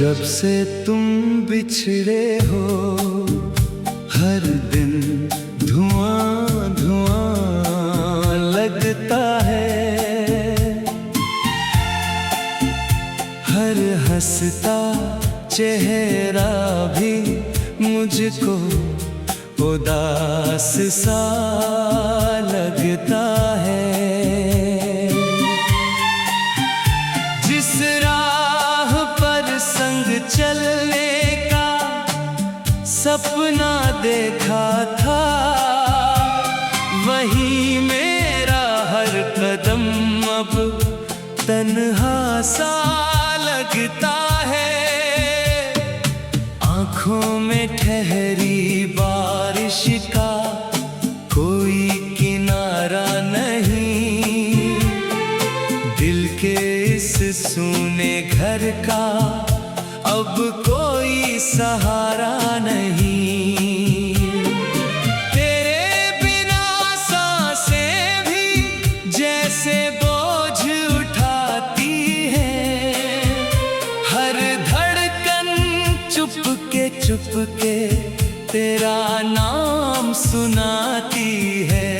जब से तुम बिछड़े हो हर दिन धुआं धुआं लगता है। हर हंसता चेहरा भी मुझको उदास सा लगता है। जिस राह पर संग चलने का सपना देखा था, वही मेरा हर कदम अब तन्हा सा लगता है। आँखों में ठहरी बारिश का कोई किनारा नहीं, दिल के इस सूने घर का अब कोई सहारा नहीं। तेरे बिना सांसें भी जैसे बोझ उठाती है, हर धड़कन चुपके तेरा नाम सुनाती है।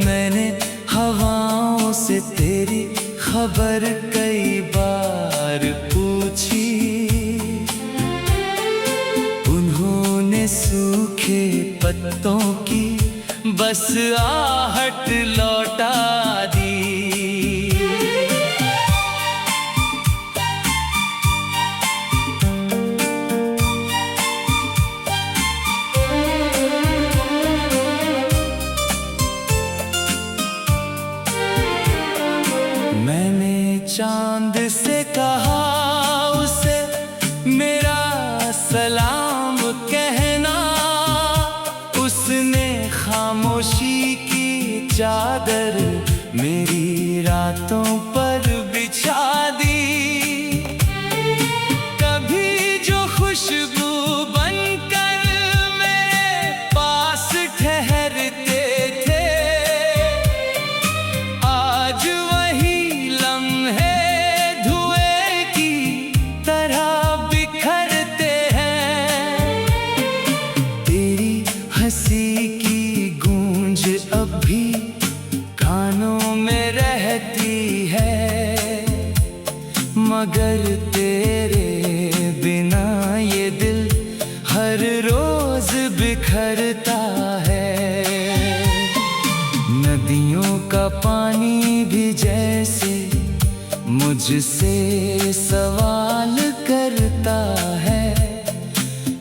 मैंने हवाओं से तेरी खबर कई बार पूछी, उन्होंने सूखे पत्तों की बस आहट लौटा दी। चांद से कहा उसे मेरा सलाम कहना, उसने खामोशी की चादर मेरी रातों पर बिछा दी। कभी जो खुशबू बनकर मेरे पास ठहरते थे, आज वही लम्हे हंसी की गूंज अब भी कानों में रहती है, मगर तेरे बिना ये दिल हर रोज बिखरता है। नदियों का पानी भी जैसे मुझसे सवाल करता है,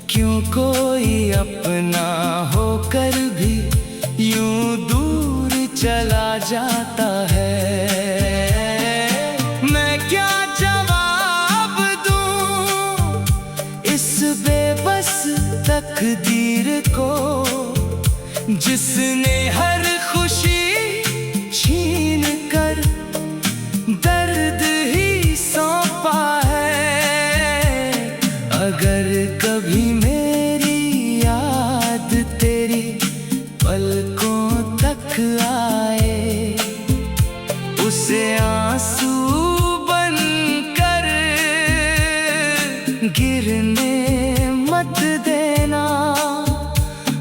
क्यों कोई अपना होकर भी यूं दूर चला जाता है। मैं क्या जवाब दूं इस बेबस तकदीर को, जिसने हर खुशी छीन कर दर्द ही सौंपा है। अगर कभी पलकों तक आए, उसे आंसू बनकर गिरने मत देना।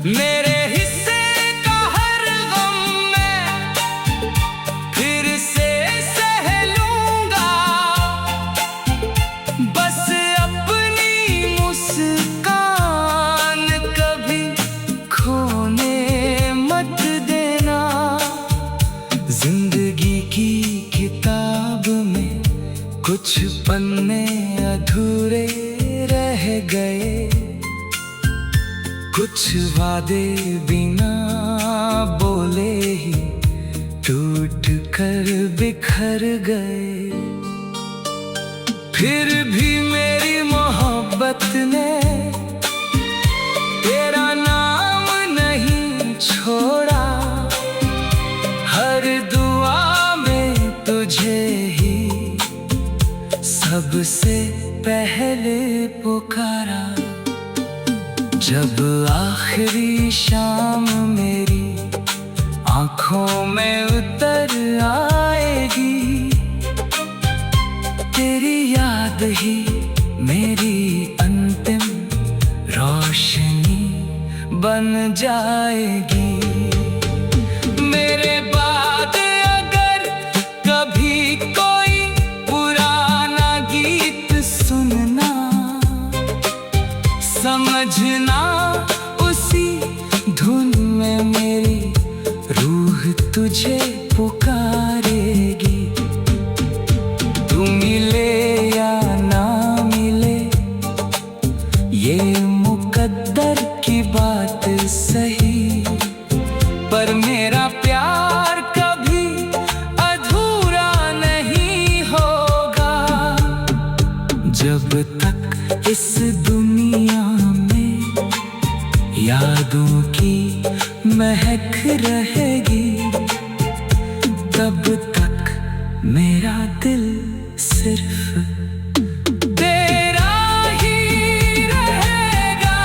मेरे हिस्से का हर गम मैं फिर से सह लूंगा, बस अपनी मुस्कान कभी खोने जिंदगी की किताब में कुछ पन्ने अधूरे रह गए, कुछ वादे बिना बोले ही टूट कर बिखर गए। फिर भी मेरी मोहब्बत ने तेरा नाम नहीं छोड़ा, हर दुआ में तुझे ही सबसे पहले पुकारा। जब आखिरी शाम मेरी आँखों में उतर आएगी, तेरी याद ही मेरी अंतिम रोशनी बन जाएगी। मेरे बाद अगर कभी कोई पुराना गीत सुनना, समझना उसी धुन में मेरी रूह तुझे पुकारेगी। तू मिले या ना मिले, ये मुकद्दर की बात सही, पर मेरा प्यार कभी अधूरा नहीं होगा। जब तक इस दुनिया में यादों की महक रहेगी, तब तक मेरा दिल सिर्फ तेरा ही रहेगा।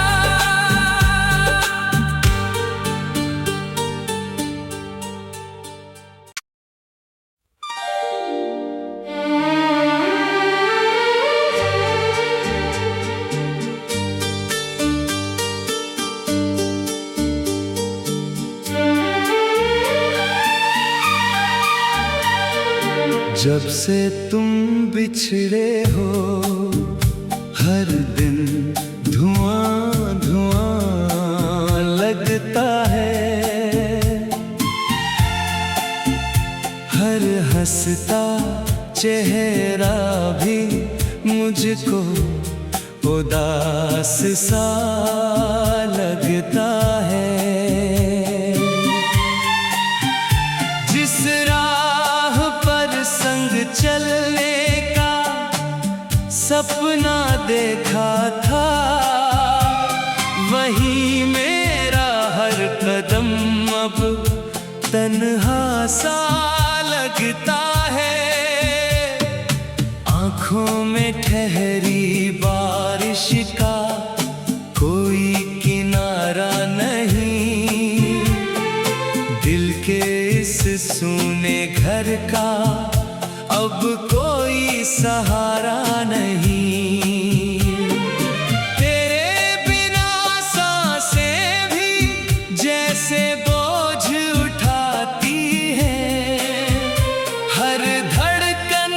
जब से तुम बिछड़े हो, हर दिन धुआं धुआं लगता है। हर हंसता चेहरा भी मुझको उदास सा लगता है। चलने का सपना देखा था, वही मेरा हर कदम अब तन्हा सा लगता है। आँखों में ठहरी बारिश का कोई किनारा नहीं, दिल के इस सूने घर का अब कोई सहारा नहीं। तेरे बिना सांसें भी जैसे बोझ उठाती है, हर धड़कन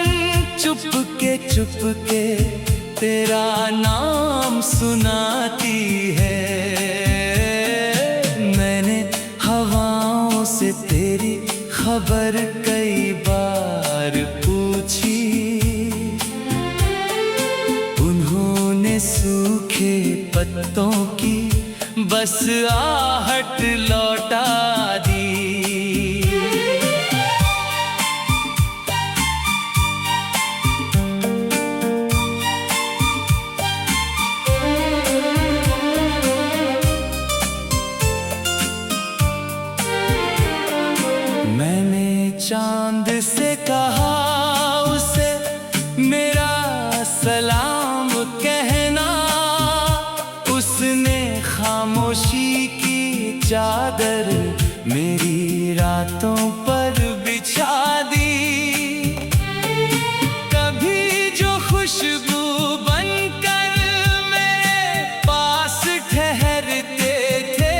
चुपके तेरा नाम सुनाती है। मैंने हवाओं से तेरी खबर कई बार पूछी, उन्होंने सूखे पत्तों की बस आहट लौटा दी। मैंने चांद से कहा उसे मेरा सलाम कहना, उसने खामोशी की चादर मेरी रातों पर बिछा दी। कभी जो खुशबू बनकर मेरे पास ठहरते थे,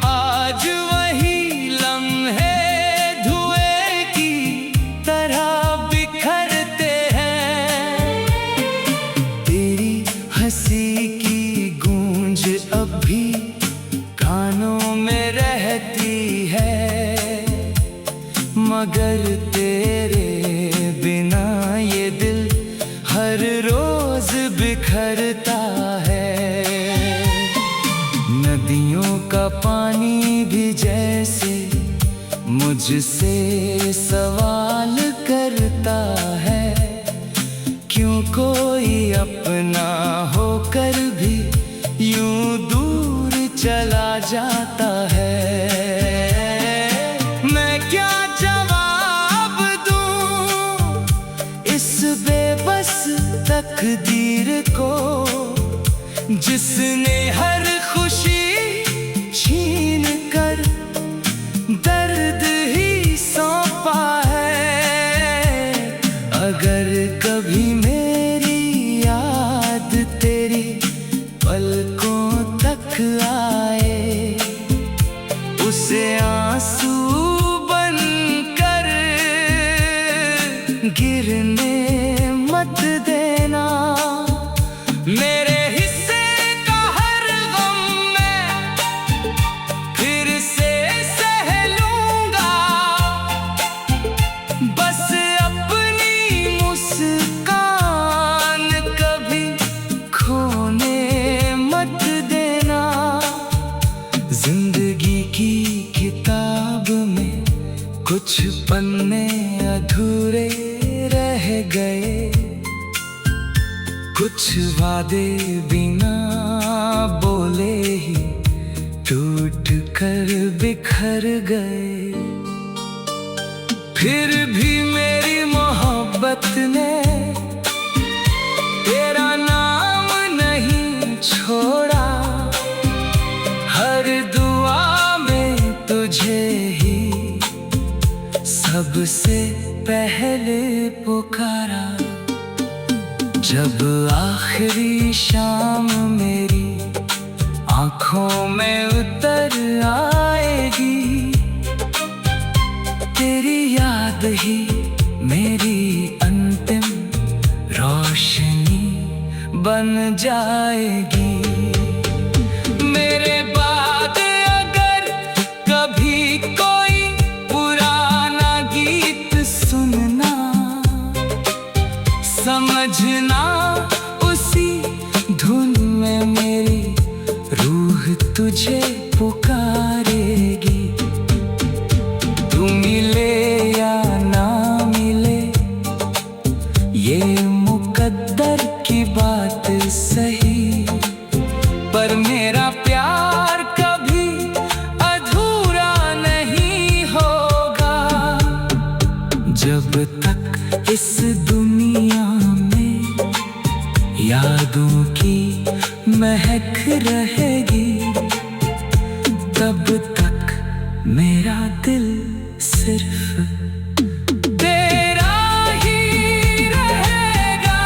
आज वही लम्हे धुएं की तरह बिखरते हैं। तेरी हंसी की गूंज अब भी कानों में रहती है, मगर तेरे बिना ये दिल हर रोज बिखरता है। नदियों का पानी भी जैसे मुझसे सवाल करता है, क्यों कोई अपना होकर भी यूं दूर चला जाता है। मैं क्या जवाब दूं इस बेबस तकदीर को, जिसने हर खुशी छीन कर दर्द ही सौंपा है। अगर कभी मेरी याद तेरी पलकों तक आए, उसे आंसू बनकर गिरने मत देना। मेरे हिस्से का हर गम मैं फिर से सह लूंगा, बस अपनी मुस्कान कभी खोने मत देना। जिंदगी की किताब में कुछ पन्ने अधूरे रह गए, कुछ वादे बिना बोले ही टूट कर बिखर गए। फिर भी मेरी मोहब्बत ने तेरा नाम नहीं छोड़ा, हर दुआ में तुझे ही सबसे पहले पुकारा। जब आखिरी शाम मेरी आँखों में उतर आएगी, तेरी याद ही मेरी अंतिम रोशनी बन जाएगी। मेरे बाद अगर कभी कोई पुराना गीत सुनना, समझना उसी धुन में मेरी रूह तुझे पुकारेगी। तू मिले या ना मिले ये मुकद्दर की बात सही, पर मेरा प्यार कभी अधूरा नहीं होगा। जब तक इस दुनिया में यादों की महक रहेगी, तब तक मेरा दिल सिर्फ तेरा ही रहेगा।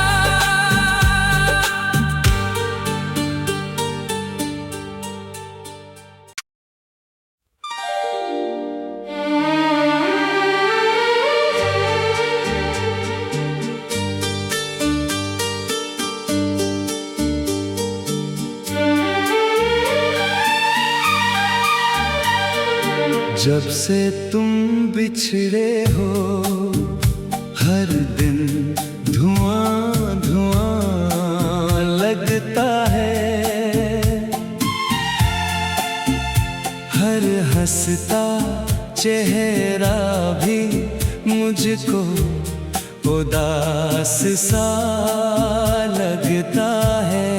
जब से तुम बिछड़े हो, हर दिन धुआं धुआं लगता है। हर हंसता चेहरा भी मुझको उदास सा लगता है।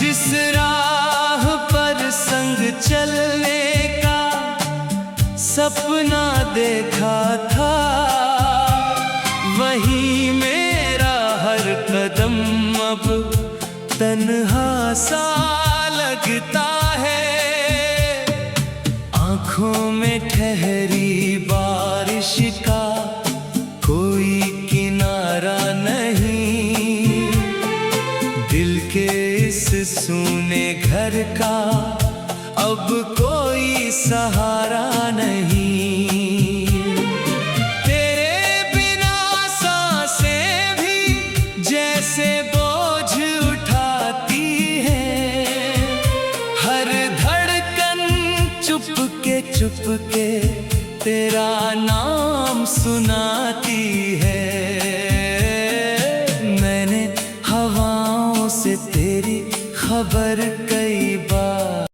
जिस राह पर संग चलने का सपना देखा था, वही मेरा हर कदम अब तन्हा सा लगता है। आँखों में ठहरी बारिश का कोई किनारा नहीं, दिल के इस सूने घर का अब कोई सहारा नहीं। तेरे बिना सांसें भी जैसे बोझ उठाती है, हर धड़कन चुपके तेरा नाम सुनाती है। मैंने हवाओं से तेरी खबर